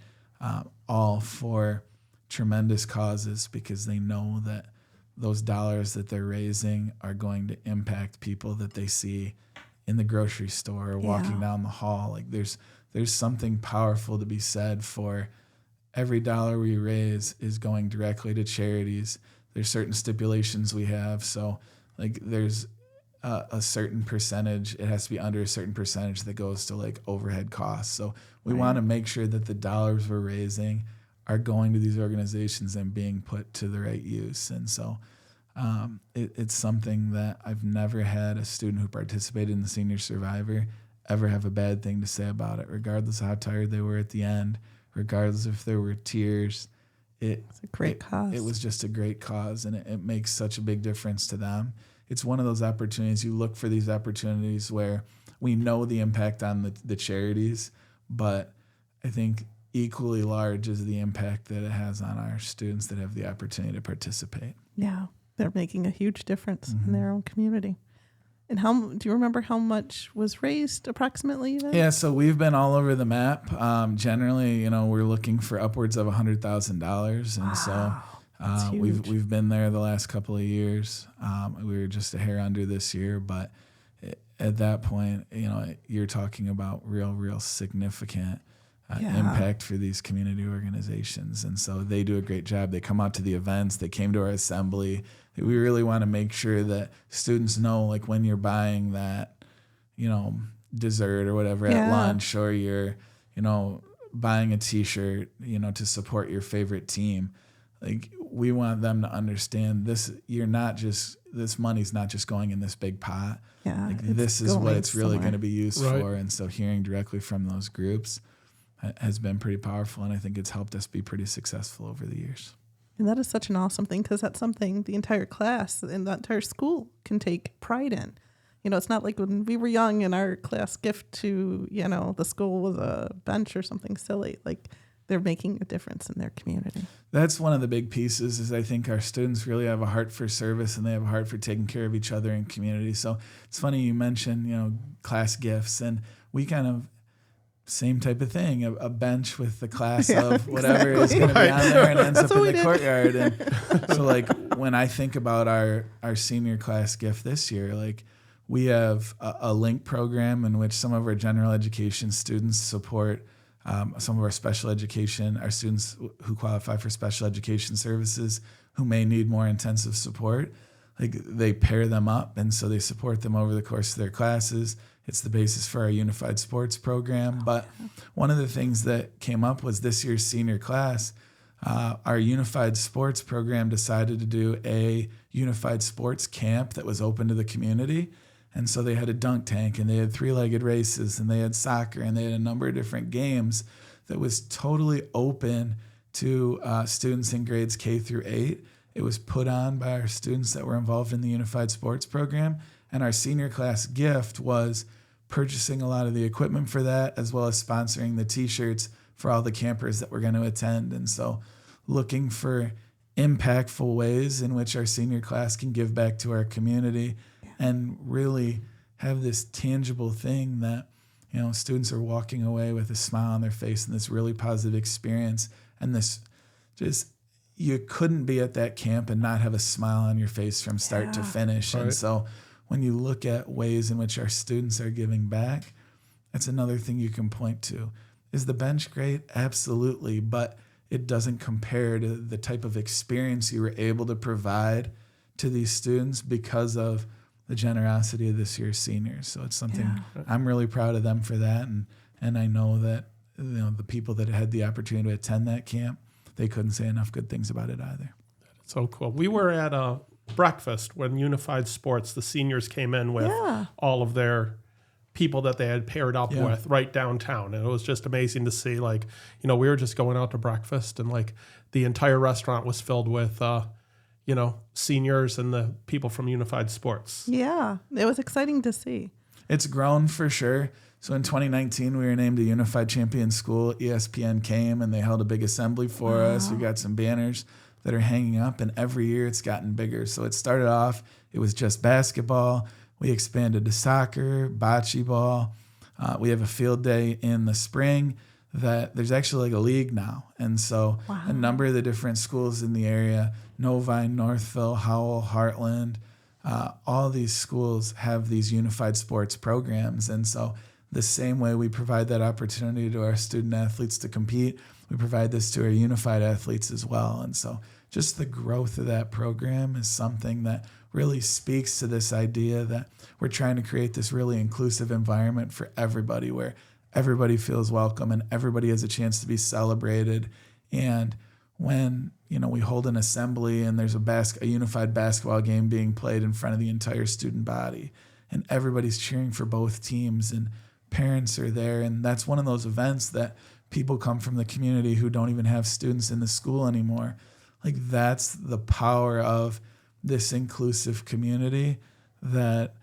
all for tremendous causes, because they know that those dollars that they're raising are going to impact people that they see in the grocery store or walking down the hall. Like there's something powerful to be said for every dollar we raise is going directly to charities. There's certain stipulations we have. So like there's a certain percentage, it has to be under a certain percentage that goes to like overhead costs. So we want to make sure that the dollars we're raising are going to these organizations and being put to the right use. And so it's something that I've never had a student who participated in the Senior Survivor ever have a bad thing to say about it, regardless of how tired they were at the end, regardless if there were tears. It's a great cause. It was just a great cause, and it makes such a big difference to them. It's one of those opportunities. You look for these opportunities where we know the impact on the charities, but I think equally large is the impact that it has on our students that have the opportunity to participate. Yeah, they're making a huge difference in their own community. And do you remember how much was raised approximately then? Yeah, so we've been all over the map. Generally, we're looking for upwards of $100,000, and so we've been there the last couple of years. We were just a hair under this year, but at that point, you're talking about real significant impact for these community organizations. And so they do a great job. They come out to the events. They came to our assembly. We really want to make sure that students know, like when you're buying that, dessert or whatever at lunch, or you're, buying a T-shirt, to support your favorite team. Like we want them to understand this. This money's not just going in this big pot. Yeah, like this is what it's really going to be used for. And so hearing directly from those groups, has been pretty powerful, and I think it's helped us be pretty successful over the years. And that is such an awesome thing, because that's something the entire class and the entire school can take pride in. It's not like when we were young and our class gift to, the school was a bench or something silly. Like, they're making a difference in their community. That's one of the big pieces, is I think our students really have a heart for service, and they have a heart for taking care of each other in community. So it's funny you mentioned, class gifts, and we kind of same type of thing, a bench with the class of whatever is going to be on there and ends up in the courtyard. And so like when I think about our senior class gift this year, like we have a link program in which some of our general education students support some of our special education, our students who qualify for special education services who may need more intensive support. Like they pair them up, and so they support them over the course of their classes. It's the basis for our unified sports program. But one of the things that came up was this year's senior class, our unified sports program decided to do a unified sports camp that was open to the community. And so they had a dunk tank, and they had three-legged races, and they had soccer, and they had a number of different games that was totally open to students in grades K through 8. It was put on by our students that were involved in the unified sports program. And our senior class gift was purchasing a lot of the equipment for that, as well as sponsoring the T-shirts for all the campers that were going to attend. And so looking for impactful ways in which our senior class can give back to our community and really have this tangible thing that, students are walking away with a smile on their face and this really positive experience. And this just, you couldn't be at that camp and not have a smile on your face from start to finish. Right. And so when you look at ways in which our students are giving back, that's another thing you can point to. Is the bench great? Absolutely. But it doesn't compare to the type of experience you were able to provide to these students because of the generosity of this year's seniors. So it's something I'm really proud of them for that. And I know that the people that had the opportunity to attend that camp, they couldn't say enough good things about it either. That's so cool. We were at a breakfast when Unified Sports, the seniors came in with all of their people that they had paired up with right downtown. And it was just amazing to see, we were just going out to breakfast, and the entire restaurant was filled with, seniors and the people from Unified Sports. Yeah, it was exciting to see. It's grown for sure. So in 2019, we were named a Unified Champion School. ESPN came and they held a big assembly for us. We got some banners that are hanging up, and every year it's gotten bigger. So it started off, it was just basketball. We expanded to soccer, bocce ball. We have a field day in the spring that there's actually a league now. And so a number of the different schools in the area, Novine, Northville, Howell, Heartland, all these schools have these unified sports programs. And so the same way we provide that opportunity to our student athletes to compete, we provide this to our unified athletes as well. And so just the growth of that program is something that really speaks to this idea that we're trying to create this really inclusive environment for everybody, where everybody feels welcome and everybody has a chance to be celebrated. And when we hold an assembly and there's a unified basketball game being played in front of the entire student body, and everybody's cheering for both teams, and parents are there, and that's one of those events that people come from the community who don't even have students in the school anymore. That's the power of this inclusive community that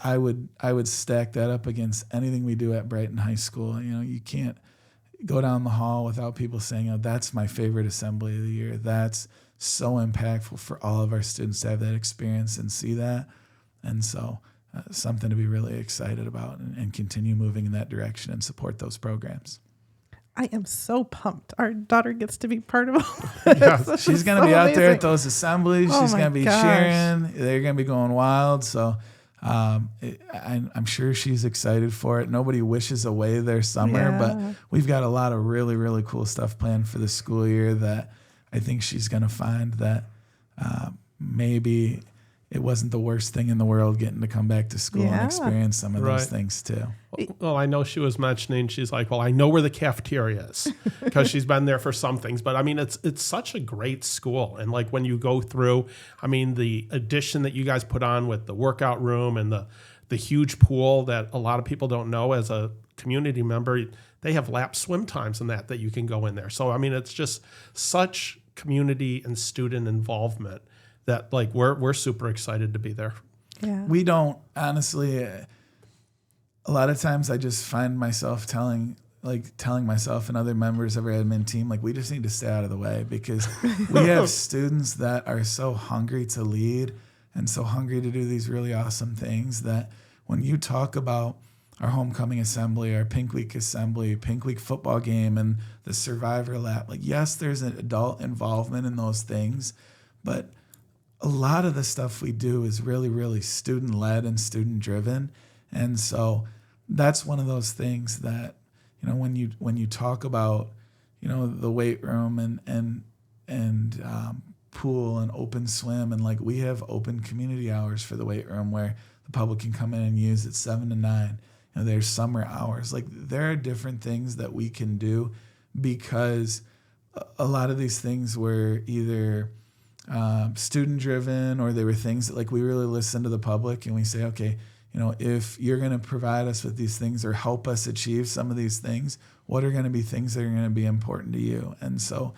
I would stack that up against anything we do at Brighton High School. You can't go down the hall without people saying, that's my favorite assembly of the year. That's so impactful for all of our students to have that experience and see that. And so something to be really excited about, and continue moving in that direction and support those programs. I am so pumped. Our daughter gets to be part of all this. She's going to be out there at those assemblies. She's going to be cheering. They're going to be going wild. So I'm sure she's excited for it. Nobody wishes away their summer, but we've got a lot of really, really cool stuff planned for the school year that I think she's going to find that maybe it wasn't the worst thing in the world getting to come back to school and experience some of those things too. Well, I know she was mentioning, she's like, well, I know where the cafeteria is because she's been there for some things. But I mean, it's such a great school. And when you go through, the addition that you guys put on with the workout room and the huge pool that a lot of people don't know as a community member, they have lap swim times and that you can go in there. So, I mean, it's just such community and student involvement that like we're super excited to be there. Yeah. We don't, honestly, a lot of times I just find myself telling myself and other members of our admin team, like, we just need to stay out of the way, because we have students that are so hungry to lead and so hungry to do these really awesome things that when you talk about our homecoming assembly, our Pink Week assembly, Pink Week football game, and the Survivor lap, like, yes, there's an adult involvement in those things, but a lot of the stuff we do is really, really student-led and student-driven. And so that's one of those things that, you know, when you talk about, you know, the weight room and pool and open swim, and like, we have open community hours for the weight room where the public can come in and use at 7 to 9. You know, there's summer hours. Like, there are different things that we can do, because a lot of these things were either student driven, or they were things that, like, we really listen to the public and we say, okay, you know, if you're going to provide us with these things or help us achieve some of these things, what are going to be things that are going to be important to you? And so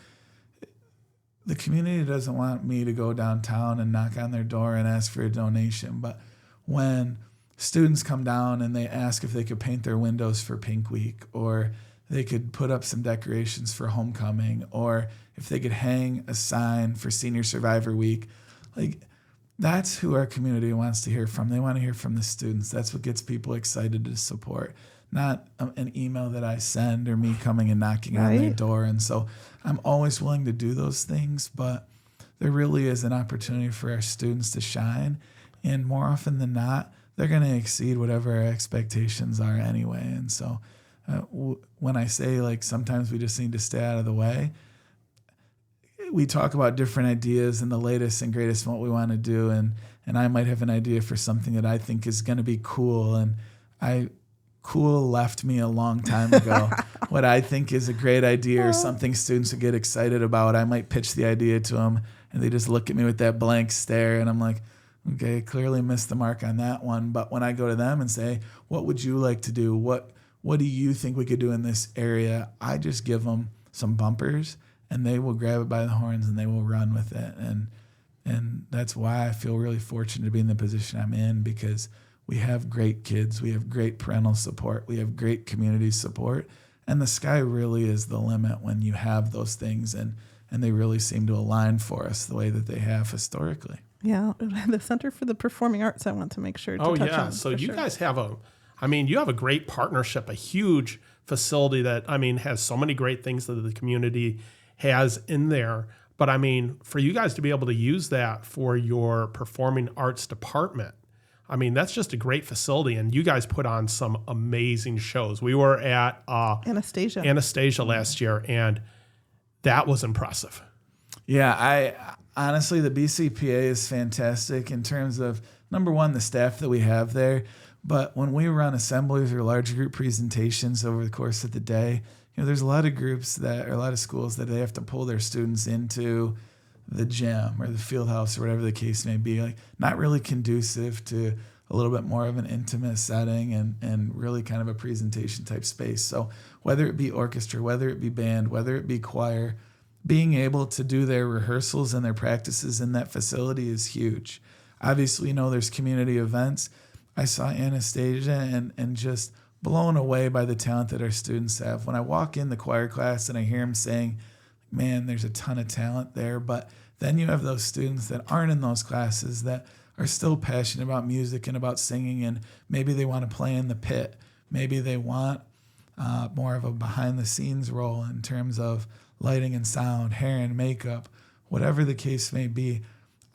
the community doesn't want me to go downtown and knock on their door and ask for a donation. But when students come down and they ask if they could paint their windows for Pink Week, or they could put up some decorations for homecoming, or if they could hang a sign for Senior Survivor Week, like, that's who our community wants to hear from. They want to hear from the students. That's what gets people excited to support, not an email that I send or me coming and knocking on their door. And so I'm always willing to do those things, but there really is an opportunity for our students to shine. And more often than not, they're going to exceed whatever our expectations are anyway. And so when I say, like, sometimes we just need to stay out of the way, we talk about different ideas and the latest and greatest and what we want to do. And I might have an idea for something that I think is going to be cool. And cool left me a long time ago. What I think is a great idea or something students would get excited about, I might pitch the idea to them and they just look at me with that blank stare. And I'm like, okay, clearly missed the mark on that one. But when I go to them and say, what would you like to do? What do you think we could do in this area? I just give them some bumpers, and they will grab it by the horns and they will run with it. And that's why I feel really fortunate to be in the position I'm in, because we have great kids, we have great parental support, we have great community support, and the sky really is the limit when you have those things, and they really seem to align for us the way that they have historically. Yeah, the Center for the Performing Arts, I want to make sure to touch on. So you guys have you have a great partnership, a huge facility that, has so many great things that the community has in there. But for you guys to be able to use that for your performing arts department, that's just a great facility. And you guys put on some amazing shows. We were at Anastasia last year, and that was impressive. Yeah, I honestly, the BCPA is fantastic in terms of, number one, the staff that we have there. But when we run assemblies or large group presentations over the course of the day, there's a lot of groups or a lot of schools that they have to pull their students into the gym or the field house or whatever the case may be, like, not really conducive to a little bit more of an intimate setting and really kind of a presentation type space. So whether it be orchestra, whether it be band, whether it be choir, being able to do their rehearsals and their practices in that facility is huge. Obviously, there's community events. I saw Anastasia and just blown away by the talent that our students have. When I walk in the choir class and I hear them saying, man, there's a ton of talent there. But then you have those students that aren't in those classes that are still passionate about music and about singing, and maybe they want to play in the pit. Maybe they want more of a behind-the-scenes role in terms of lighting and sound, hair and makeup, whatever the case may be.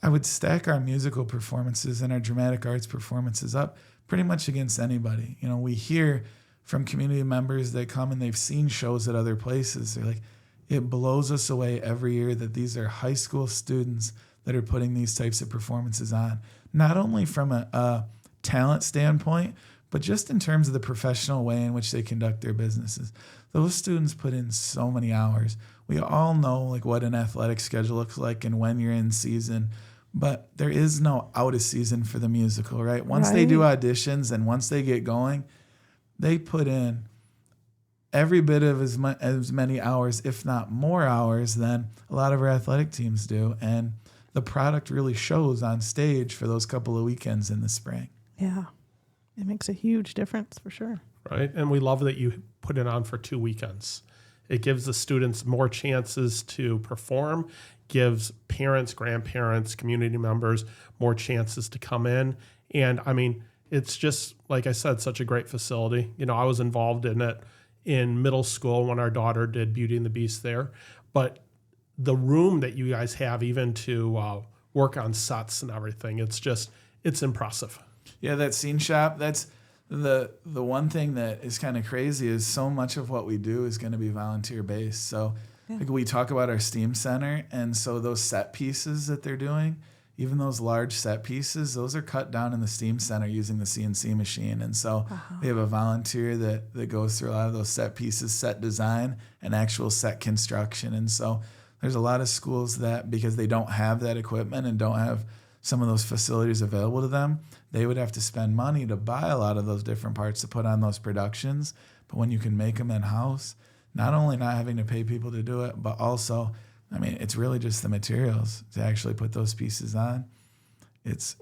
I would stack our musical performances and our dramatic arts performances up pretty much against anybody. We hear from community members that come and they've seen shows at other places. They're like, it blows us away every year that these are high school students that are putting these types of performances on, not only from a talent standpoint, but just in terms of the professional way in which they conduct their businesses. Those students put in so many hours. We all know what an athletic schedule looks like and when you're in season, but there is no out of season for the musical, right? Once they do auditions and once they get going, they put in every bit of as many hours, if not more hours, than a lot of our athletic teams do. And the product really shows on stage for those couple of weekends in the spring. Yeah. It makes a huge difference for sure. Right. And we love that you put it on for 2 weekends. It gives the students more chances to perform, gives parents, grandparents, community members more chances to come in. And I mean, it's just, like I said, such a great facility. You know, I was involved in it in middle school when our daughter did Beauty and the Beast there. But the room that you guys have, even to work on sets and everything, it's impressive. Yeah, that scene shop, that's the one thing that is kind of crazy is so much of what we do is going to be volunteer based. So like we talk about our STEAM center, and so those set pieces that they're doing, even those large set pieces, those are cut down in the STEAM center using the CNC machine. And so we have a volunteer that goes through a lot of those set pieces, set design, and actual set construction. And so there's a lot of schools that, because they don't have that equipment and don't have some of those facilities available to them, they would have to spend money to buy a lot of those different parts to put on those productions. But when you can make them in-house, not only not having to pay people to do it, but also, I mean, it's really just the materials to actually put those pieces on.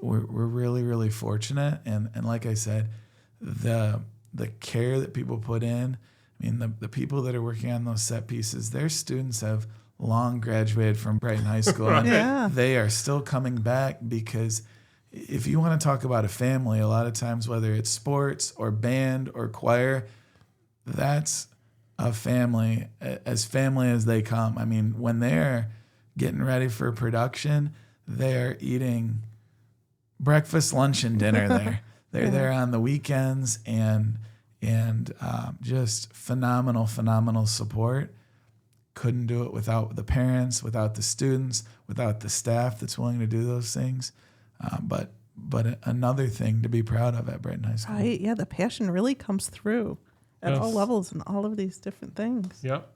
We're really, really fortunate. And like I said, the care that people put in, I mean, the people that are working on those set pieces, their students have long graduated from Brighton High School. Right. And they are still coming back, because if you want to talk about a family, a lot of times, whether it's sports or band or choir, that's a family as they come. I mean, when they're getting ready for production, they're eating breakfast, lunch, and dinner there. They're there on the weekends, and just phenomenal support. Couldn't do it without the parents, without the students, without the staff that's willing to do those things. But another thing to be proud of at Brighton High School. Right. Yeah, the passion really comes through at all levels and all of these different things. Yep.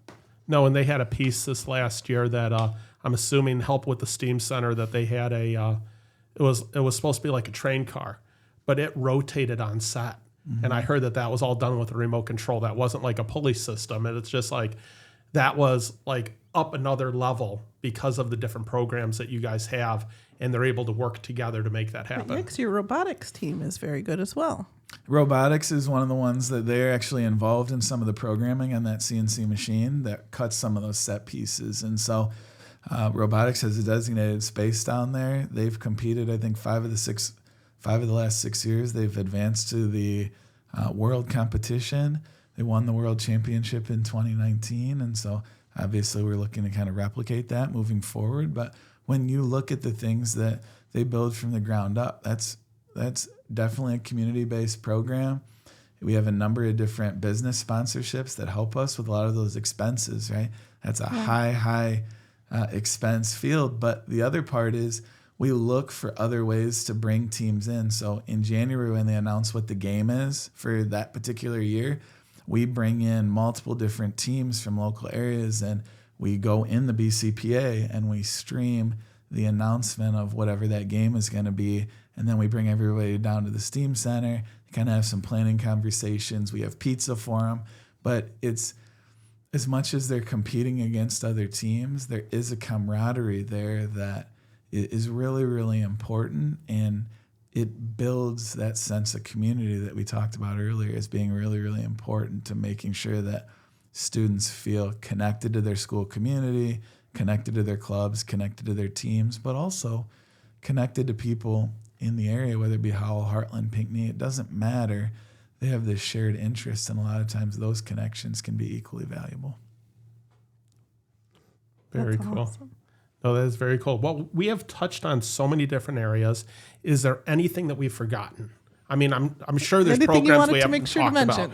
No, and they had a piece this last year that I'm assuming helped with the STEAM Center, that they had it was supposed to be like a train car, but it rotated on set. Mm-hmm. And I heard that was all done with a remote control. That wasn't like a pulley system. And it's just like, that was like up another level because of the different programs that you guys have, and they're able to work together to make that happen. Next, your robotics team is very good as well. Robotics is one of the ones that they're actually involved in some of the programming on that CNC machine that cuts some of those set pieces. And so Robotics has a designated space down there. They've competed, I think, 5 of the last 6 years. They've advanced to the world competition. They won the world championship in 2019. And so obviously we're looking to kind of replicate that moving forward. But when you look at the things that they build from the ground up, that's definitely a community-based program. We have a number of different business sponsorships that help us with a lot of those expenses, right? That's a high expense field. But the other part is we look for other ways to bring teams in. So in January, when they announce what the game is for that particular year, we bring in multiple different teams from local areas, and we go in the BCPA and we stream the announcement of whatever that game is going to be. And then we bring everybody down to the STEAM Center, kind of have some planning conversations. We have pizza for them. But it's, as much as they're competing against other teams, there is a camaraderie there that is really, really important. And it builds that sense of community that we talked about earlier as being really, really important to making sure that students feel connected to their school community, connected to their clubs, connected to their teams, but also connected to people in the area, whether it be Howell, Heartland, Pinckney. It doesn't matter. They have this shared interest, and a lot of times those connections can be equally valuable. Very cool. Awesome. No, that is very cool. Well, we have touched on so many different areas. Is there anything that we've forgotten? I mean, I'm sure there's programs we haven't talked about.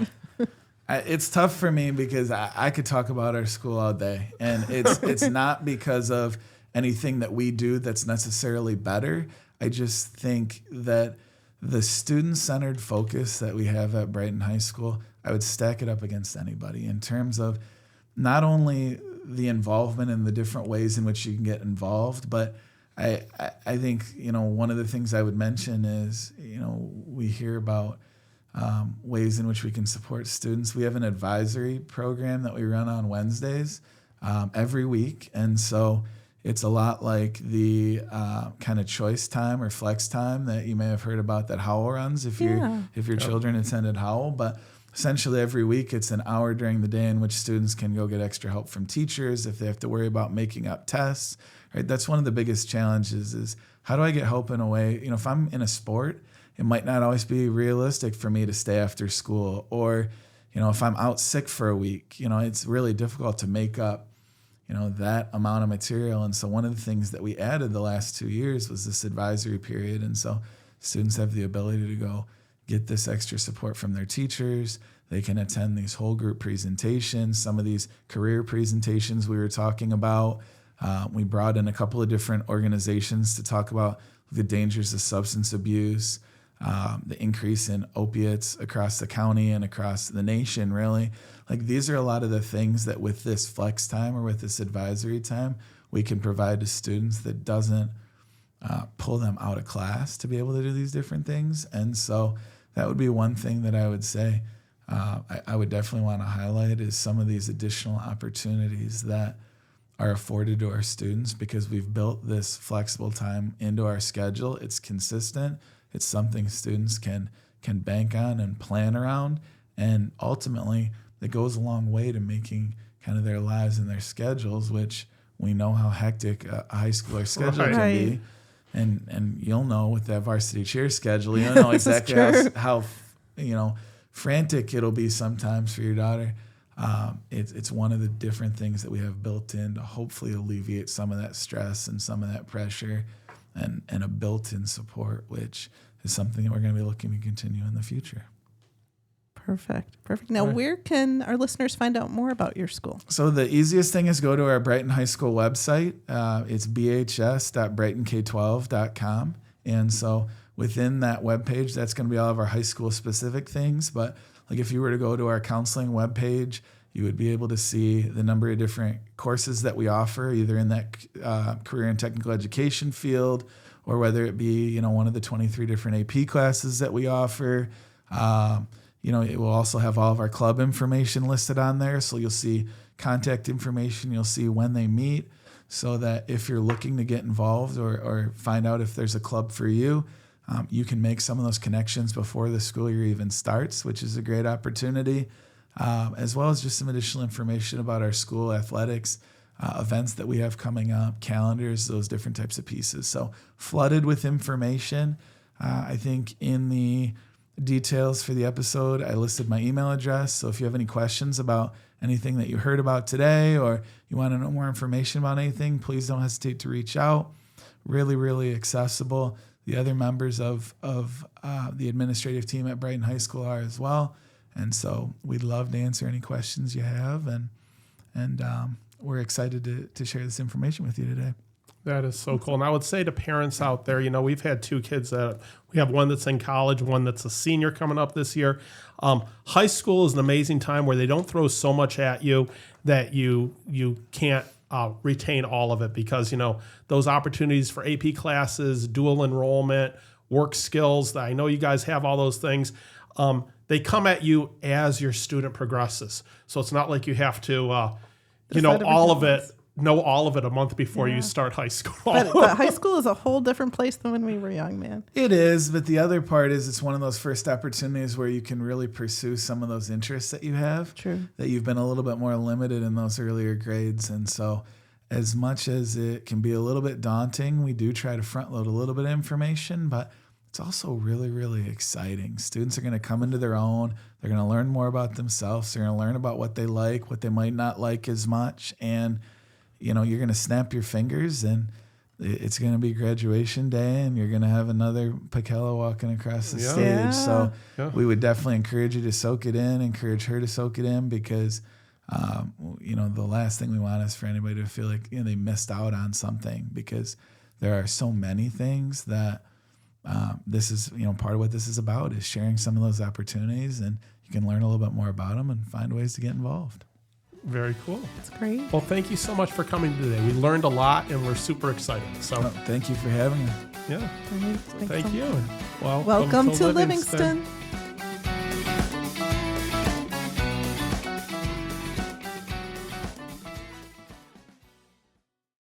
It's tough for me because I could talk about our school all day, and it's not because of anything that we do that's necessarily better. I just think that the student-centered focus that we have at Brighton High School, I would stack it up against anybody in terms of not only the involvement and the different ways in which you can get involved, but I think, one of the things I would mention is, we hear about ways in which we can support students. We have an advisory program that we run on Wednesdays every week. And so it's a lot like the kind of choice time or flex time that you may have heard about that Howell runs if your children attended Howell. But essentially every week it's an hour during the day in which students can go get extra help from teachers if they have to worry about making up tests. Right? That's one of the biggest challenges is how do I get help in a way, if I'm in a sport, it might not always be realistic for me to stay after school. Or, if I'm out sick for a week, it's really difficult to make up, that amount of material. And so one of the things that we added the last 2 years was this advisory period. And so students have the ability to go get this extra support from their teachers. They can attend these whole group presentations, some of these career presentations we were talking about. We brought in a couple of different organizations to talk about the dangers of substance abuse, the increase in opiates across the county and across the nation, really. Like these are a lot of the things that with this flex time or with this advisory time, we can provide to students that doesn't pull them out of class to be able to do these different things. And so that would be one thing that I would say I would definitely want to highlight is some of these additional opportunities that are afforded to our students because we've built this flexible time into our schedule. It's consistent. It's something students can bank on and plan around. And ultimately, it goes a long way to making kind of their lives and their schedules, which we know how hectic a high schooler schedule can be. And you'll know with that varsity cheer schedule, you'll know exactly how frantic it'll be sometimes for your daughter. It's one of the different things that we have built in to hopefully alleviate some of that stress and some of that pressure and a built-in support, which is something that we're going to be looking to continue in the future. Perfect. Now, where can our listeners find out more about your school? So the easiest thing is go to our Brighton High School website. It's bhs.brightonk12.com. And so within that webpage, that's going to be all of our high school specific things. But like if you were to go to our counseling webpage, you would be able to see the number of different courses that we offer, either in that career and technical education field, or whether it be, one of the 23 different AP classes that we offer. It will also have all of our club information listed on there. So you'll see contact information. You'll see when they meet so that if you're looking to get involved or find out if there's a club for you, you can make some of those connections before the school year even starts, which is a great opportunity, as well as just some additional information about our school athletics, events that we have coming up, calendars, those different types of pieces. So flooded with information. I think in the details for the episode, I listed my email address. So if you have any questions about anything that you heard about today or you want to know more information about anything, please don't hesitate to reach out. Really, really accessible. The other members of the administrative team at Brighton High School are as well. And so we'd love to answer any questions you have. And we're excited to share this information with you today. That is so cool. And I would say to parents out there, we've had two kids that we have one that's in college, one that's a senior coming up this year. High school is an amazing time where they don't throw so much at you that you can't retain all of it because, those opportunities for AP classes, dual enrollment, work skills, I know you guys have all those things. They come at you as your student progresses. So it's not like you have to, know all of it a month before you start high school. But high school is a whole different place than when we were young, man. It is, but the other part is it's one of those first opportunities where you can really pursue some of those interests that you have. True. That you've been a little bit more limited in those earlier grades. And so as much as it can be a little bit daunting, we do try to front load a little bit of information, but it's also really, really exciting. Students are going to come into their own. They're going to learn more about themselves. They're going to learn about what they like, what they might not like as much. And you're going to snap your fingers and it's going to be graduation day and you're going to have another Pakela walking across the stage. Yeah. So we would definitely encourage you to soak it in, encourage her to soak it in because, the last thing we want is for anybody to feel like they missed out on something because there are so many things that this is, part of what this is about is sharing some of those opportunities and you can learn a little bit more about them and find ways to get involved. Very cool. That's great. Well, thank you so much for coming today. We learned a lot and we're super excited. So thank you for having me. Yeah. Thanks thank so you. much. Well, Welcome to Livingston.